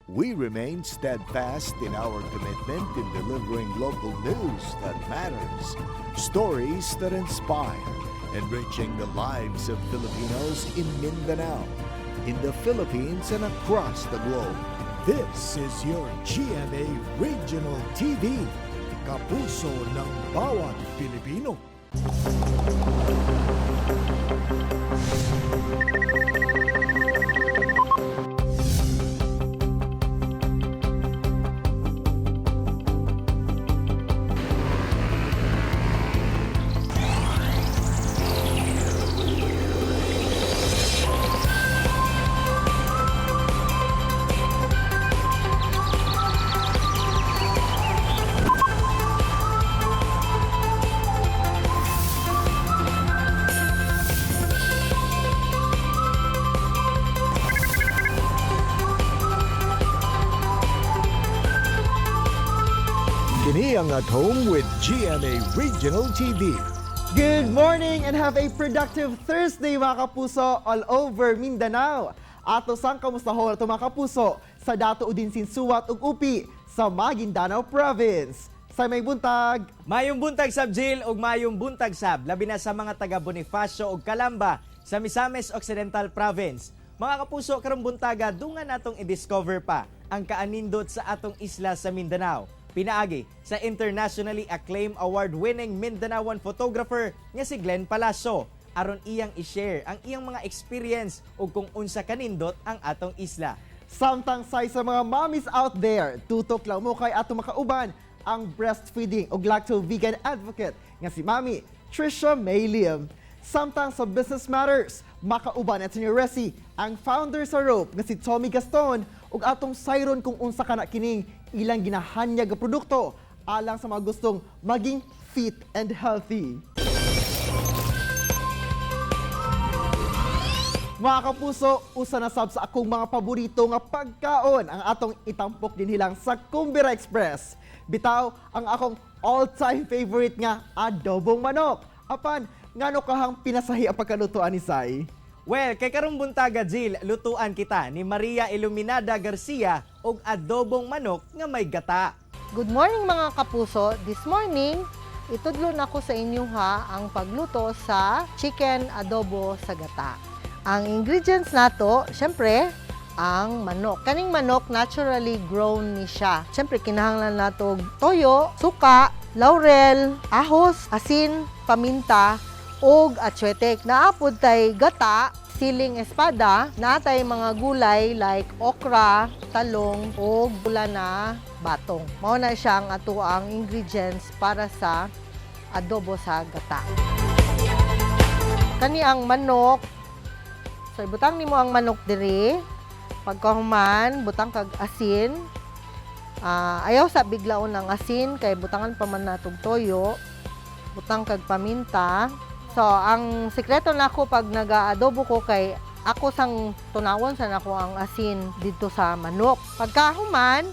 We remain steadfast in our commitment in delivering local news that matters, stories that inspire, enriching the lives of Filipinos in Mindanao, in the Philippines and across the globe. This is your GMA Regional TV, kapuso ng bawat Pilipino. Kini ang At Home with GMA Regional TV. Good morning and have a productive Thursday mga kapuso all over Mindanao. Ato sang kamustahon ato mga kapuso sa Dato Udinsin Suwat ug Upi sa Maguindanao Province. Sa may buntag, Mayong buntag sab Jill ug mayong buntag sab labi na sa mga taga Bonifacio ug Calamba sa Misamis Occidental Province. Mga kapuso, karong buntaga dungan natong i-discover pa ang kaanindot sa atong isla sa Mindanao. Pinaagi sa internationally acclaimed award-winning Mindanaoan photographer nga si Glenn Palacio aron iyang i-share ang iyang mga experience ug kung unsa kanindot ang atong isla. samtang say sa mga mommies out there, tutok lang mo kay ato makauban ang breastfeeding ug lacto-vegan advocate nga si Mami Trisha May Liam. Samtang sa Business Matters, makauban at ni Resi ang founder sa Rope nga si Tommy Gaston ug atong sayron kung unsa kana kining ilang ginahanyag nga produkto alang sa mga gustong maging fit and healthy. Mga kapuso, usa na sab sa akong mga paborito nga pagkaon ang atong itampok din hilang sa Cumbira Express. Bitaw ang akong all-time favorite nga adobong manok. Apan, ngano kahang pinasahi ang pagkalutoan ni Sai? Well, kay karong buntaga Jill, lutuan kita ni Maria Iluminada Garcia og adobong manok nga may gata. Good morning mga kapuso. This morning, itudlon ako sa inyo ang pagluto sa chicken adobo sa gata. Ang ingredients nato, syempre, ang manok. Kaning manok, naturally grown ni siya. Syempre, kinahanglan nato toyo, suka, laurel, ahos, asin, paminta, og atsuete. Naapod tay gata, siling espada, natay mga gulay like okra, talong, og bula na batong. Mao na siya ang ato ang ingredients para sa adobo sa gata. Kani ang manok. So ibutang nimo ang manok diri. Pagkahuman, butang kag asin. Ayaw sa biglaon ng asin kay butangan pa man natong toyo. Butang kag paminta. So, ang sikreto nako pag nag-aadobo ko kay ako sang tunawon sa nako ang asin dito sa manok. Pagkahuman,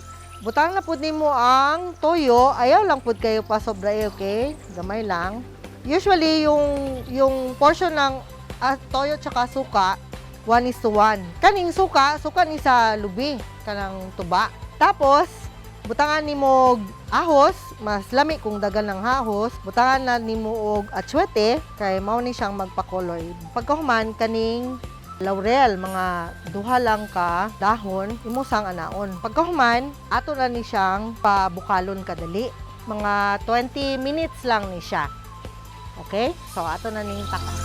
butang na pud nimo ang toyo. Ayaw lang pud kayo pa sobra, okay? Gamay lang. Usually yung portion ng toyo tsaka suka 1:1. Kaning suka ni sa lubi kanang tuba. Tapos butangan nimo ahos, mas lami kung dagan ng ahos. Butangan na nimo og atsuete kay mao ni siyang magpakolor. Pagkahuman kaning laurel, mga duha lang ka dahon, imusang anaon. Pagkahuman, ato na ni siyang pabukalon kadali. Mga 20 minutes lang ni siya. Okay? So ato na ning takas.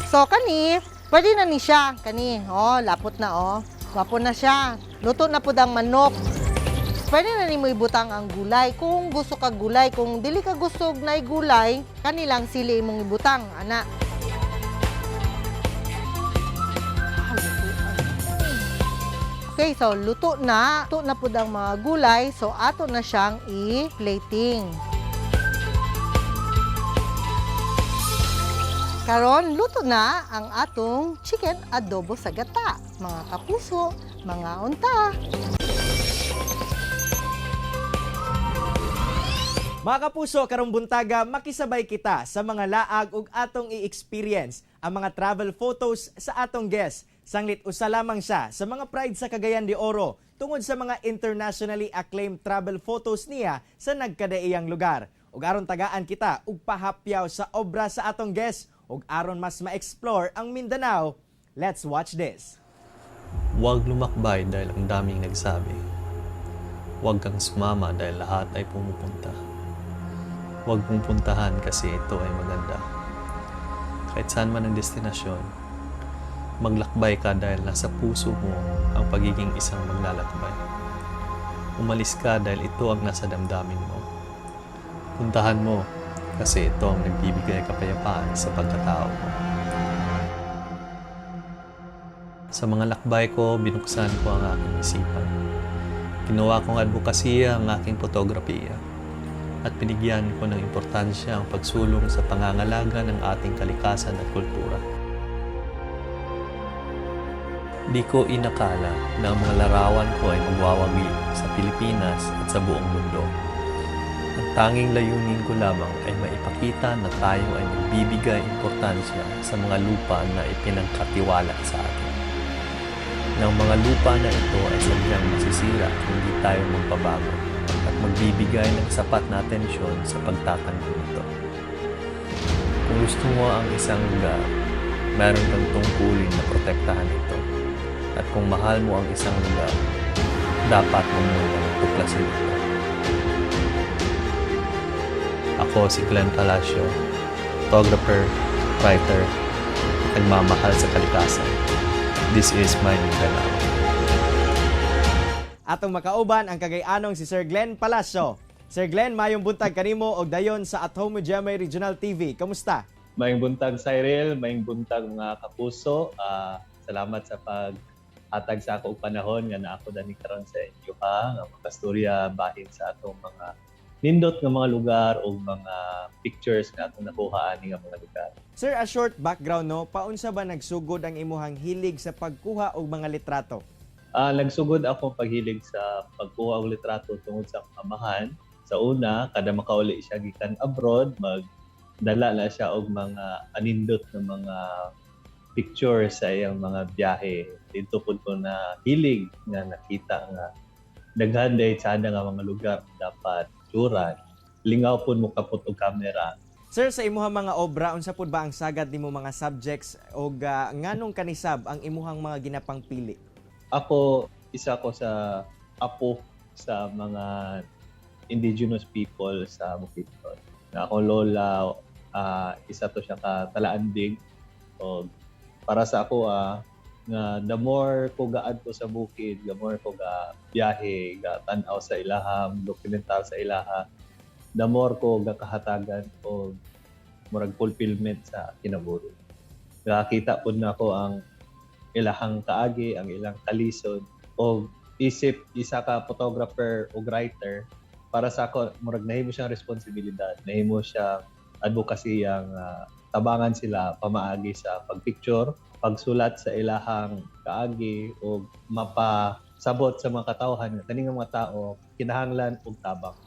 So kani, pwede na ni siya. Kani, lapot na Wapo na siya. Luto na po ang manok. Pwede na nimo ibutang ang gulay. Kung gusto ka gulay, kung dili ka gusto na gulay, kanilang sili imong ibutang, ana. Okay, so luto na. Luto na po ang mga gulay. So ato na siyang i-plating. Karon, luto na ang atong chicken adobo sa gata. Mga kapuso, mga unta. Mga kapuso, karong buntaga, makisabay kita sa mga laag ug atong i-experience ang mga travel photos sa atong guest Sanglit usa lamang siya sa mga pride sa Cagayan de Oro tungod sa mga internationally acclaimed travel photos niya sa nagkadaiyang lugar. Ug aron tagaan kita ug pahapyaw sa obra sa atong guest ug aron mas ma-explore ang Mindanao, let's watch this. Huwag lumakbay dahil ang daming nagsabi. Huwag kang sumama dahil lahat ay pumupunta. Huwag mong puntahan kasi ito ay maganda. Kahit saan man ang destinasyon, maglakbay ka dahil nasa puso mo ang pagiging isang maglalakbay. Umalis ka dahil ito ang nasa damdamin mo. Puntahan mo kasi ito ang nagbibigay kapayapaan sa pagkatao mo. Sa mga lakbay ko, binuksan ko ang aking isipan. Ginawa kong advokasya ang aking fotografiya at binigyan ko ng importansya ang pagsulong sa pangangalaga ng ating kalikasan at kultura. Di ko inakala na ang mga larawan ko ay magwawagi sa Pilipinas at sa buong mundo. Ang tanging layunin ko lamang ay maipakita na tayo ay nagbibigay importansya sa mga lupa na ipinagkatiwala sa atin. Ng mga lupa na ito ay sadyang masisira kung hindi tayo magbabago at magbibigay ng sapat na atensyon sa pagtatanggol nito. Kung gusto mo ang isang lugar, meron kang tungkulin na protektahan ito. At kung mahal mo ang isang lugar, dapat mo munang tuklasin ito. Ako si Glenn Palacio, photographer, writer, nagmamahal sa kalikasan. This is my Mindanao. Atong makauban ang kagayanong si Sir Glenn Palacio. Sir Glenn, mayong buntag kanimo og dayon sa At Home with GMA Regional TV. Kamusta? Mayong buntag, Cyril. Mayong buntag, mga kapuso. Salamat sa pag-atag sa akong panahon nga na ako dani karon sa inyo nga makastorya bahin sa atong mga nindot nga mga lugar o mga pictures nga atong nakuha ani nga mga lugar. Sir, a short background no, paunsa ba nagsugod ang imuhang hilig sa pagkuha og mga litrato? Nagsugod ako paghilig sa pagkuha og litrato tungod sa amahan. Sa una, kada makauli siya gikan abroad, magdala na siya og mga anindot na mga pictures sa iyang mga biyahe. Dito po ko na hilig nga nakita nga daghan day sada nga mga lugar dapat turan. Lingaw po mo kapot og kamera. Sir, sa imuhang mga obra, unsa pud ba ang sagad nimo mga subjects o nganong kanisab ang imuhang mga ginapang pili? Ako, isa ko sa apo sa mga indigenous people sa Bukidnon. Na akong lola, isa to siya ka talaandig. O para sa ako, nga the more ko gaadto sa bukid, the more ko ga biyahe, ga tan-aw sa ilaham, dokumentar sa ilaha, the more ko gakahatagan o murag fulfillment sa kinabuhi. Nakakita po na ako ang ilahang kaagi, ang ilang kalisod, o isip isa ka photographer o writer, para sa ako, murag nahimo siyang responsibilidad, nahimo siyang advokasiyang tabangan sila pamaagi sa pagpicture, pagsulat sa ilahang kaagi, o mapasabot sa mga katawhan, kaning mga tao, kinahanglan og tabang.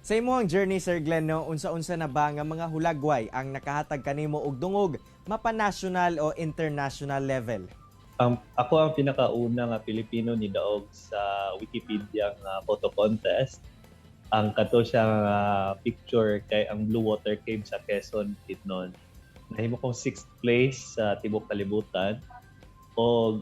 Sa imuhang journey, Sir Glenn, no, unsa-unsa na ba nga mga hulagway ang nakahatag kanimo og dungog mapa-national o international level? Ako ang pinakauna nga Pilipino ni daog sa Wikipedia nga photo contest. Ang kato siyang picture kay ang Blue Water Cave sa Quezon, Bukidnon. Nahimo kong 6th place sa Tibok Kalibutan. O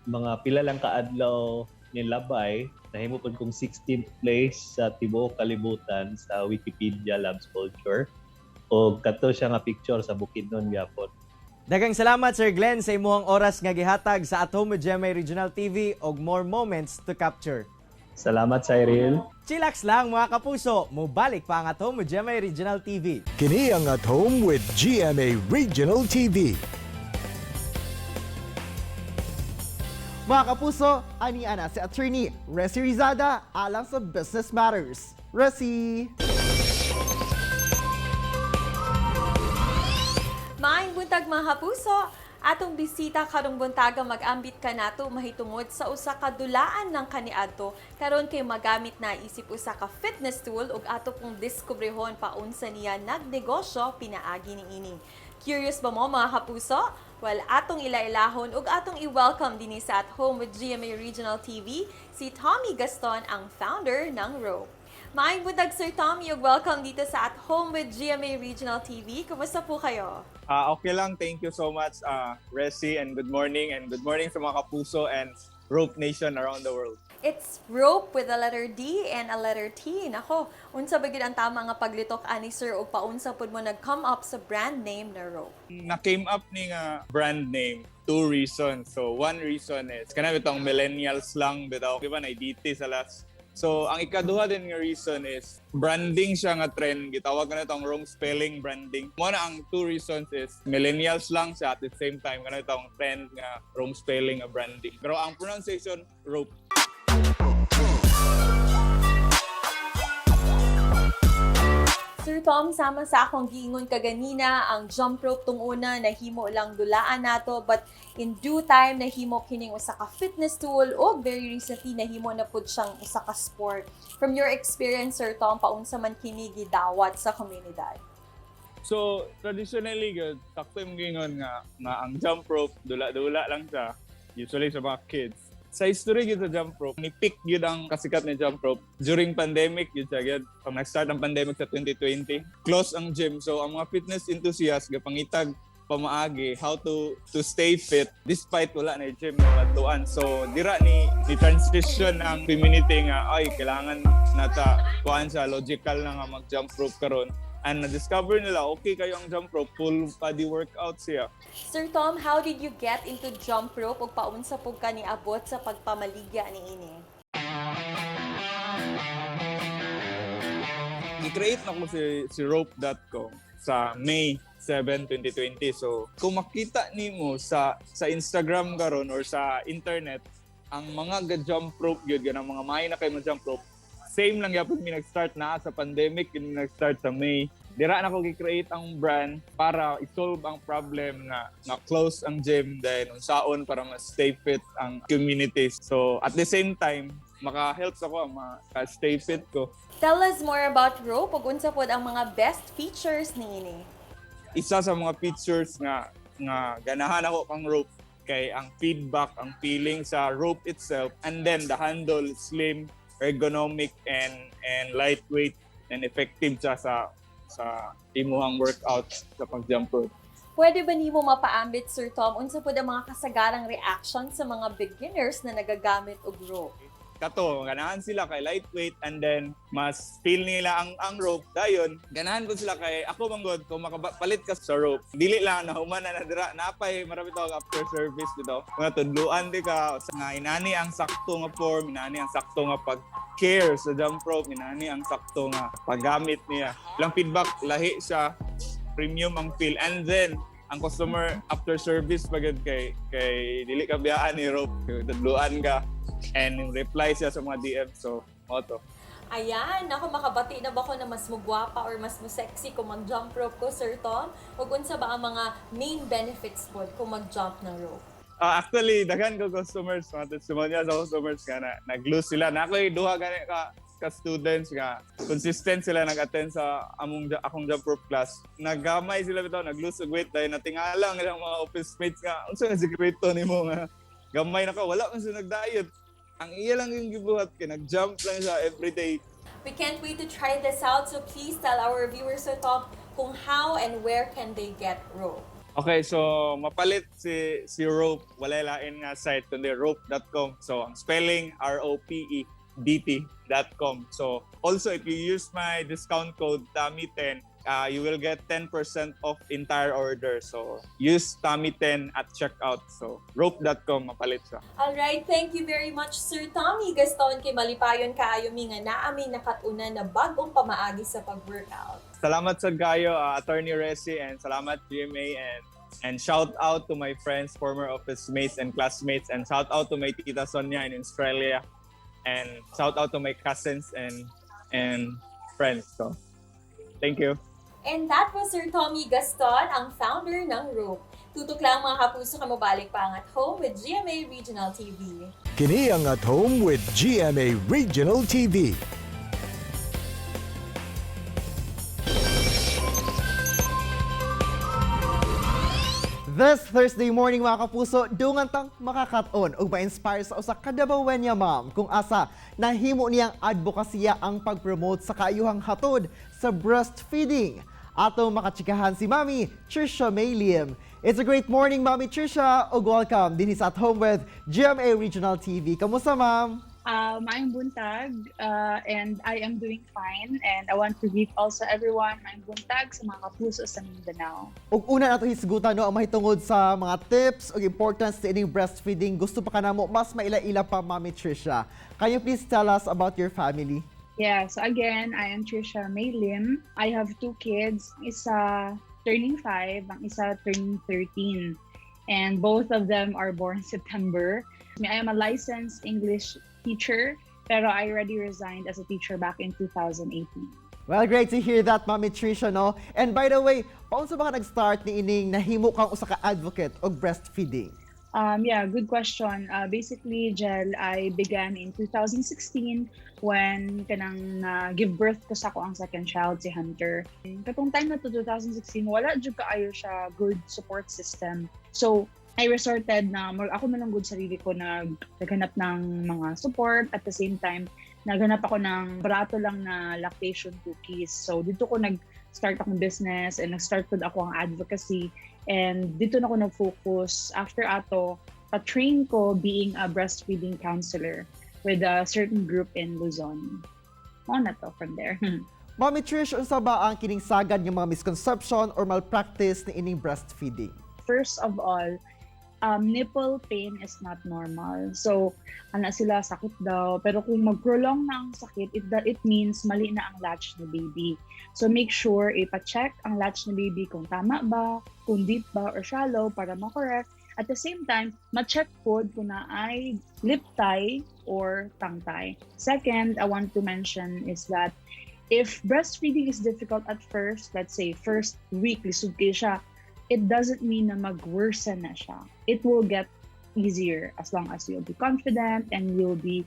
mga pila lang kaadlaw ni Labay, nahimo po kong 16th place sa Tibok Kalibutan sa Wikipedia Lab Sculpture. O kato siya nga picture sa Bukidnon gyapon. Daghang salamat, Sir Glenn, sa imuhang oras nga gihatag sa At Home with GMA Regional TV og more moments to capture. Salamat, Cyril. Chillax lang mga kapuso, mubalik pa ang At Home with GMA Regional TV. Kini ang At Home with GMA Regional TV. Mga kapuso, ani ana si Attorney Resi Rizada alang sa Business Matters. Resi! Maayong buntag mga kapuso, atong bisita karong buntaga mag-ambit ka nato mahitungod sa usa ka dulaan ng kaniadto karon kay magamit na isip usa ka fitness tool ug ato pong diskubrehon paunsa niya nagnegosyo pinaagi niining. Curious ba mo mga kapuso? Well, atong ilailahon ug atong i-welcome din sa At Home with GMA Regional TV si Tommy Gaston, ang founder ng Rope. Maayong buntag, Sir Tommy, ug welcome dito sa At Home with GMA Regional TV. Kumusta po kayo? Okay lang, thank you so much, Resi, and good morning sa mga kapuso and Rope Nation around the world. It's Rope with a letter D and a letter T. Nako, unsa ba gid ang tama nga paglitok ani sir o paunsa pud mo nag-come up sa brand name na Rope? Na-came up ni nga brand name, 2 reasons. So, one reason is, kanang itong millennials lang, bitaw, di ba, na-DT sa last. So, ang ikaduha din nga reason is, branding siya nga trend. Gitawag na itong wrong spelling branding. Muna ang 2 reasons is, millennials lang siya at the same time, kanang itong trend nga wrong spelling nga branding. Pero ang pronunciation, Rope. Sir Tom, sama sa akong giingon kaganina, ang jump rope tong una nahimo lang dulaan nato, but in due time nahimo kining usa ka fitness tool o very recently nahimo na pud siyang usa ka sport. From your experience, Sir Tom, paunsa man kini gidawat sa komunidad? So, traditionally, good, sakto yung gingon nga ang jump rope, dula-dula lang siya, usually sa mga kids. Sa history yun sa jump rope, ni-pick yun ang kasikat ni jump rope. During pandemic, yun siya yun. Pag nag-start ang pandemic sa 2020, close ang gym. So, ang mga fitness enthusiasts, gapangitag pamaagi, how to stay fit despite wala na gym na matuan. So, dira ni transition ang community nga, ay, kailangan nata, kuhaan siya, logical na nga mag-jump rope karon. And na-discover nila, okay kayo ang jump rope, full body workout siya. Sir Tom, how did you get into jump rope ug paunsa pud ka niabot sa pagpamaligya niini? I-create na ko si rope.com sa May 7, 2020. So, kung makita nimo sa Instagram karon or sa internet, ang mga jump rope yun, ang mga may na kayo jump rope, same lang yapon mi nag-start na sa pandemic, yun nag-start sa May. Dira na ko gi-create ang brand para i-solve ang problem nga close ang gym, then unsaon para mas stay fit ang community. So at the same time, maka-help ako maka-stay fit ko. Tell us more about Rope ug unsa pod ang mga best features niini? Isa sa mga features nga ganahan ako kang rope kay ang feedback, ang feeling sa rope itself, and then the handle slim, ergonomic and lightweight and effective siya sa imuhang workout sa pag-jump rope. Pwede ba nimo mapaambit, Sir Tom, unsa pod ang mga kasagarang reaction sa mga beginners na nagagamit og rope? Kato, ganahan sila kay lightweight and then mas feel nila ang rope. Dayon, ganahan ko sila kay ako manggod kung makapalit ka sa rope. Dili lang na human na dira napay marami tawag after service dito. Mga tudluan di ka nga inani ang sakto nga form, inani ang sakto nga pag-care sa jump rope, inani ang sakto nga paggamit niya. Lang feedback lahi siya, premium ang feel, and then ang customer after service pagod kay dili ka biyaan ni rope, tudluan ka and reply siya sa mga DM. So, to. Ayan, ako makabati na ba ko na mas mugwapa or mas sexy kung mag-jump rope ko, Sir Tom? Ug unsa ba ang mga main benefits po kung mag-jump ng rope? Actually, daghan ko customers, mga testimonial sa customers nga na nag-lose sila. Na ako'y duha gani ka students nga consistent sila nag-attend sa akong jump rope class. Naggamay sila bitaw, nag-lose og weight dahil natingala ang ilang mga office mates nga unsa nga sikreto nimo nga gamay na ka, wala man siya nag-diet. Ang iya lang yung gibuhat kay nag-jump lang siya every day. We can't wait to try this out, so please tell our viewers, Sir Tom, kung how and where can they get rope. Okay, so mapalit si rope, wala lain nga site kundi rope.com. So ang spelling ROPEDT.com. So also if you use my discount code TAMI10, you will get 10% off entire order. So use TAMI10 at checkout. So rope.com mapalit siya. Alright, thank you very much, Sir Tommy Gaston, kay malipayon kaayo mi nga naami nakatuna na bagong pamaagi sa pag-workout. Salamat sa gayo, Attorney Resi, and salamat GMA, and shout out to my friends, former office mates and classmates, and shout out to my tita Sonia in Australia, and shout out to my cousins and friends. So thank you. And that was Sir Tommy Gaston, ang founder ng Rope. Tutok lang mga kapuso ka mabalik pa ang At Home with GMA Regional TV. Kini ang At Home with GMA Regional TV. This Thursday morning mga kapuso, dungan tang makakaton o ma-inspire sa usa ka Dabawenya ma'am kung asa nahimo niyang advokasya ang pag-promote sa kaayuhang hatod sa breastfeeding. Ato makachikahan si Mami Trisha Mayliam. It's a great morning, Mami Trisha, ug welcome din sa At Home with GMA Regional TV. Kamusta, ma'am? Maayong buntag, and I am doing fine, and I want to greet also everyone maayong buntag sa mga kapuso sa Mindanao. Ug una nato hisgutan no ang mahitungod sa mga tips ug importance sa ining breastfeeding. Gusto pa kanamo mas maila-ila pa, Mami Trisha. Can you please tell us about your family? Yeah, so again, I am Trisha Maylim. I have 2 kids, isa turning 5, ang isa turning 13. And both of them are born September. I am a licensed English teacher, pero I already resigned as a teacher back in 2018. Well, great to hear that, Mami Trisha, no? And by the way, paunsa ba ka nag-start ni ining nahimo kang usa ka advocate og breastfeeding? Yeah, good question. Basically, Jel, I began in 2016 when kanang give birth ko sa ko ang second child, si Hunter. Katong time na to, 2016, wala jud kaayo siya good support system. So, I resorted na ako na lang good sarili ko naghanap ng mga support. At the same time, naghanap ako ng barato lang na lactation cookies. So dito ko nag-start akong business and nag-start ko ako ang advocacy. And dito na ako nag-focus. After ato, pa-train ko being a breastfeeding counselor with a certain group in Luzon. Ano na to from there. Mami Trish, unsa ba ang kining sagad ng mga misconception or malpractice ni ining breastfeeding? First of all, nipple pain is not normal. So, sila sakit daw. Pero kung mag-prolong na ang sakit, it means mali na ang latch ni baby. So, make sure ipa-check ang latch ni baby kung tama ba, kung deep ba or shallow para ma-correct. At the same time, ma-check po kung na ay lip tie or tongue tie. Second, I want to mention is that if breastfeeding is difficult at first, let's say first week, lisod kayo siya, it doesn't mean na mag-worsen na siya. It will get easier as long as you'll be confident and you'll be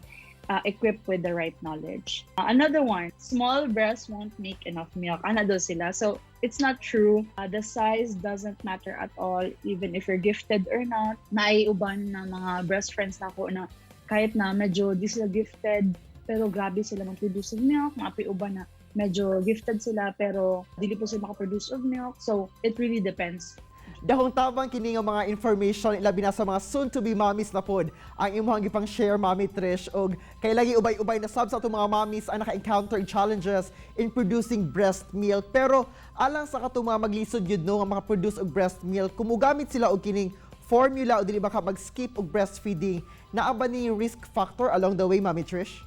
equipped with the right knowledge. Another one, small breasts won't make enough milk. Ano daw sila? So, it's not true. The size doesn't matter at all, even if you're gifted or not. Naiuban na mga breast friends na ako na kahit na medyo di sila gifted, pero grabe sila mag-produce of milk. Mga uban na medyo gifted sila pero dili po sila makaproduce of milk. So, it really depends. Dahong tabang kini nga mga information ilabi na sa mga soon-to-be mommies na pod ang imong gipang share, Mami Trish, og kay lagi ubay-ubay na sab sa atong mga mommies ang naka-encounter challenges in producing breast milk. Pero alang sa katong mga maglisod yun no nga maka-produce og breast milk, kumugamit sila og kining formula o dili ba ka mag-skip og breastfeeding, naa ba ni risk factor along the way, Mami Trish?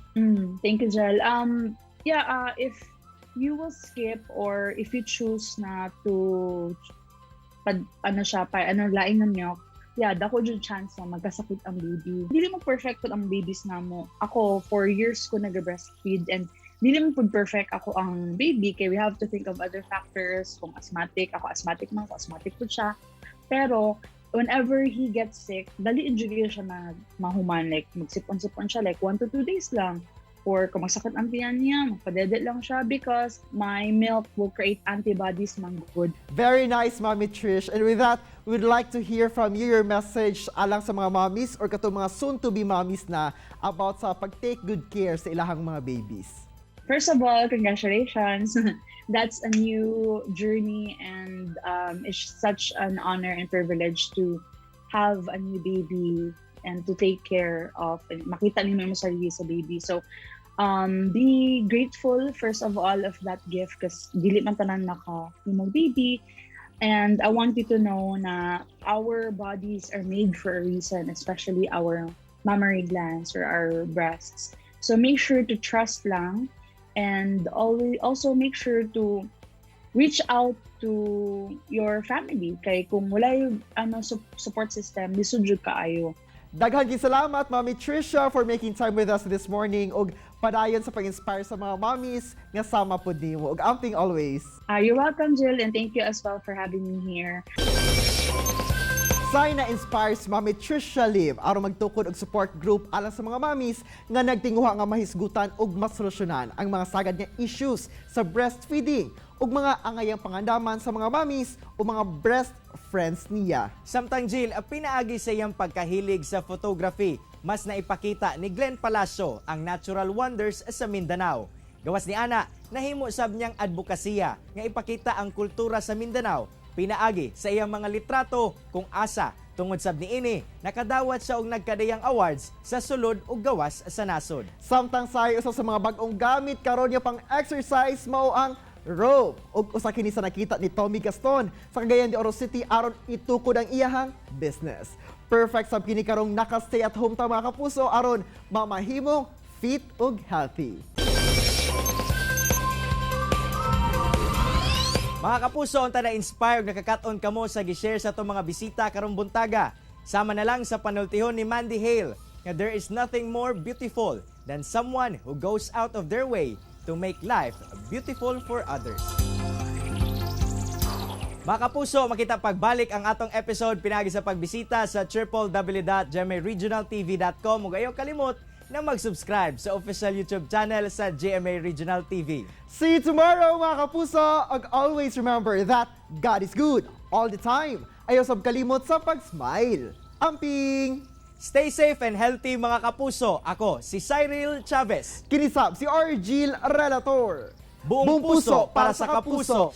Thank you, Jel. If you will skip or if you choose na to laing ng milk, dako jud chance na magkasakit ang baby. Dili mo perfect ang babies na mo. Ako, 4 years ko nag-breastfeed and dili mo perfect ako ang baby kay we have to think of other factors. Kung asthmatic, ako asthmatic man, asthmatic po siya. Pero whenever he gets sick, dali jud siya na mahuman, like magsipon-sipon siya like 1 to 2 days lang. Or kung masakit ang tiyan niya, magpadede lang siya because my milk will create antibodies man good. Very nice, Mami Trish. And with that, we would like to hear from you your message alang sa mga mommies or katong mga soon-to-be mommies na about sa pag-take good care sa ilahang mga babies. First of all, congratulations. That's a new journey and it's such an honor and privilege to have a new baby and to take care of, makita niyo mo sarili sa baby. So, be grateful first of all of that gift kasi dili man tanan naka-imong baby. And I want you to know na our bodies are made for a reason, especially our mammary glands or our breasts. So make sure to trust lang and also make sure to reach out to your family. Kay kung wala yung support system, lisod jud kaayo. Daghang salamat, Mami Trisha, for making time with us this morning og padayon sa pag-inspire sa mga mommies nga sama pod nimo. Og amping always. You're welcome, Jill, and thank you as well for having me here. Say na inspire si Mami Trisha Lim aron magtukod og support group alang sa mga mamis nga nagtinguha nga mahisgutan ug masolusyonan ang mga sagad nga issues sa breastfeeding ug mga angayang pangandaman sa mga mamis o mga breast friends niya. Samtang Jill, pinaagi sa iyang pagkahilig sa photography, mas naipakita ni Glenn Palacio ang natural wonders sa Mindanao. Gawas ni Ana, nahimo sab niyang advokasya nga ipakita ang kultura sa Mindanao. Pinaagi sa iyang mga litrato kung asa tungod sab niini nakadawat siya og nagkadayang awards sa sulod ug gawas sa nasod. Samtang say usa sa mga bag-ong gamit karon niya pang exercise mao ang rope ug usa kini sa nakita ni Tommy Gaston sa Cagayan de Oro City aron itukod ang iyahang business. Perfect sab kini karong naka-stay at home ta mga kapuso aron mamahimong fit ug healthy. Mga kapuso, unta na inspired nakakaton kamo sa gi-share sa itong mga bisita karong buntaga. Sama na lang sa panultihon ni Mandy Hale nga there is nothing more beautiful than someone who goes out of their way to make life beautiful for others. Mga kapuso, makita pagbalik ang atong episode pinagi sa pagbisita sa www.gmaregionaltv.com ug ayaw kalimot na mag-subscribe sa official YouTube channel sa GMA Regional TV. See you tomorrow mga kapuso ug always remember that God is good all the time. Ayaw sab kalimot sa pag-smile. Amping! Stay safe and healthy mga kapuso. Ako si Cyril Chavez. Kinisab si Argil Relator. Buong puso para sa kapuso.